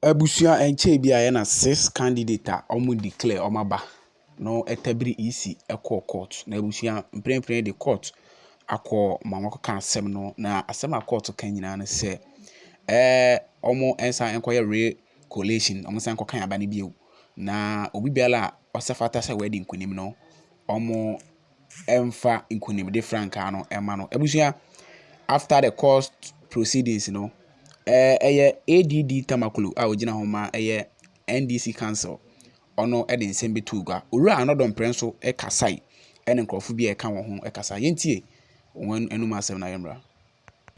Abusia enche bia na 6 candidate a omo declare omaba no etabiri EC ekọ court na abusia mprempren de court akọ mamako kan asem no na asem a court kan nyina ne se omo ensa enkoye recollation omo san kokan aba ne bio na obi biala osafata se wedding kunim no omo emfa nkunim de franka no ema no abusia after the court proceedings no ADD Tamakulu a ogina homa NDC council ono ede nsem betugwa owura anodon prenso kasai ene nkrofo bi eka wo ho kasai yentie won enuma asem na yemra.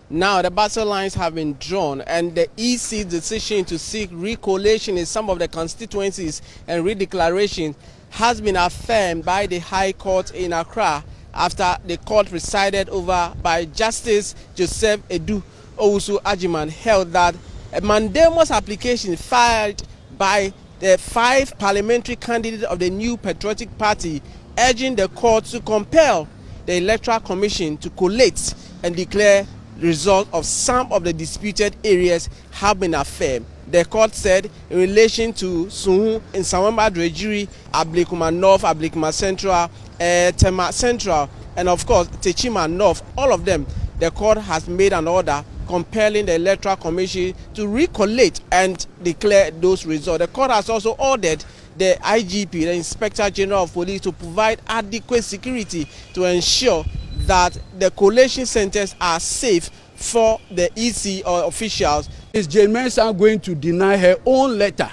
Now the battle lines have been drawn and the EC's decision to seek recollation in some of the constituencies and redeclaration has been affirmed by the High Court in Accra after the court presided over by Justice Joseph Edu Owusu Ajiman held that a mandamus application filed by the 5 parliamentary candidates of the New Patriotic Party urging the court to compel the Electoral Commission to collate and declare the result of some of the disputed areas have been affirmed. The court said in relation to Suhu in Sawamba Drejiri, Ablekuma North, Ablekuma Central, Tema Central, and of course Techima North, all of them, the court has made an order compelling the Electoral Commission to recollate and declare those results. The court has also ordered the IGP, the Inspector General of Police, to provide adequate security to ensure that the collation centers are safe for the EC or officials. Is Jane Mensah going to deny her own letter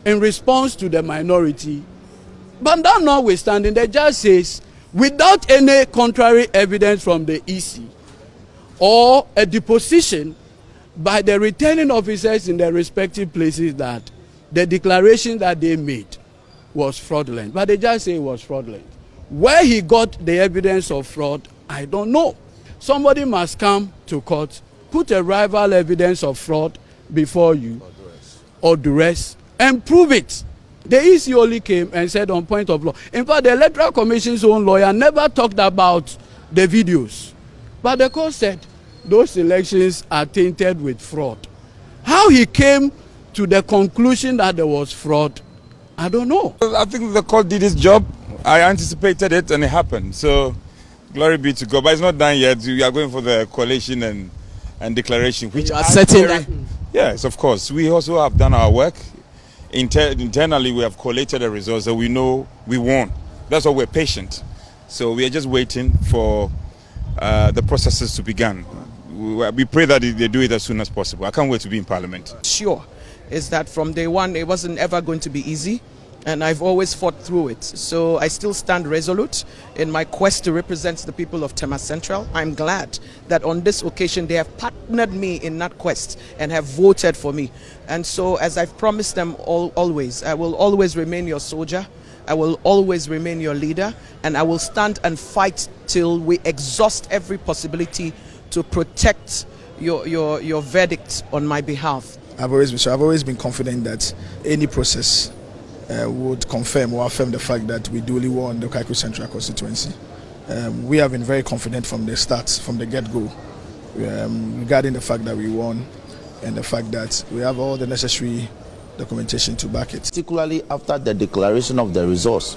in response to the minority? But that notwithstanding, the judge says, without any contrary evidence from the EC or a deposition by the returning officers in their respective places that the declaration that they made was fraudulent. But the judge said it was fraudulent. Where he got the evidence of fraud, I don't know. Somebody must come to court, put a rival evidence of fraud before you or duress and prove it. The EC only came and said on point of law. In fact, the Electoral Commission's own lawyer never talked about the videos. But the court said those elections are tainted with fraud. How he came to the conclusion that there was fraud, I don't know. I think the court did its job. I anticipated it and it happened. So glory be to God. But it's not done yet. We are going for the collation and declaration. Which are certain that. Yes, of course. We also have done our work. Internally, we have collated the results that we know we won. That's why we're patient. So we are just waiting for the processes to begin. We pray that they do it as soon as possible. I can't wait to be in Parliament. Sure, is that from day one it wasn't ever going to be easy, and I've always fought through it. So I still stand resolute in my quest to represent the people of Tema Central. I'm glad that on this occasion they have partnered me in that quest and have voted for me. And so, as I've promised them always, I will always remain your soldier. I will always remain your leader, and I will stand and fight till we exhaust every possibility to protect your verdict on my behalf. I've always been confident that any process would confirm or affirm the fact that we duly won the Kaiku Central constituency. We have been very confident from the start, from the get-go, regarding the fact that we won and the fact that we have all the necessary documentation to back it. Particularly after the declaration of the results,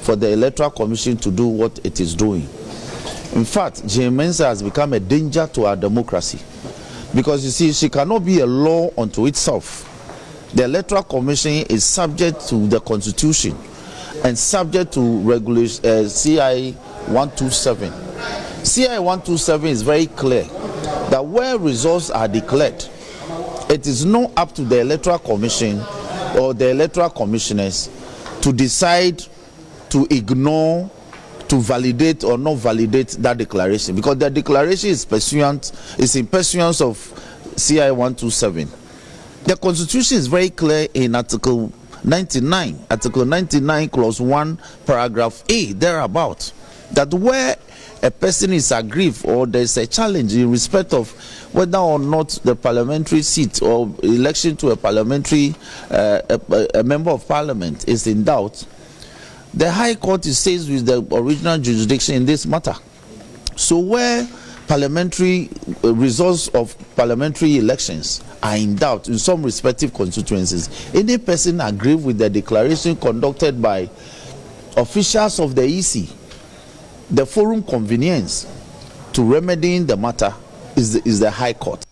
for the Electoral Commission to do what it is doing. In fact, Jane Mensah has become a danger to our democracy, because you see, she cannot be a law unto itself. The Electoral Commission is subject to the Constitution and subject to regulation CI 127. CI 127 is very clear that where results are declared, it is not up to the Electoral Commission or the Electoral Commissioners to decide to ignore, to validate or not validate that declaration, because the declaration is in pursuance of CI 127. The Constitution is very clear in Article 99, Clause 1, Paragraph A, thereabout, that where a person is aggrieved or there's a challenge in respect of whether or not the parliamentary seat or election to a parliamentary a member of parliament is in doubt, the High Court is seized with the original jurisdiction in this matter. So where parliamentary results of parliamentary elections are in doubt in some respective constituencies, any person aggrieved with the declaration conducted by officials of the EC, the forum convenience to remedying the matter is the High Court.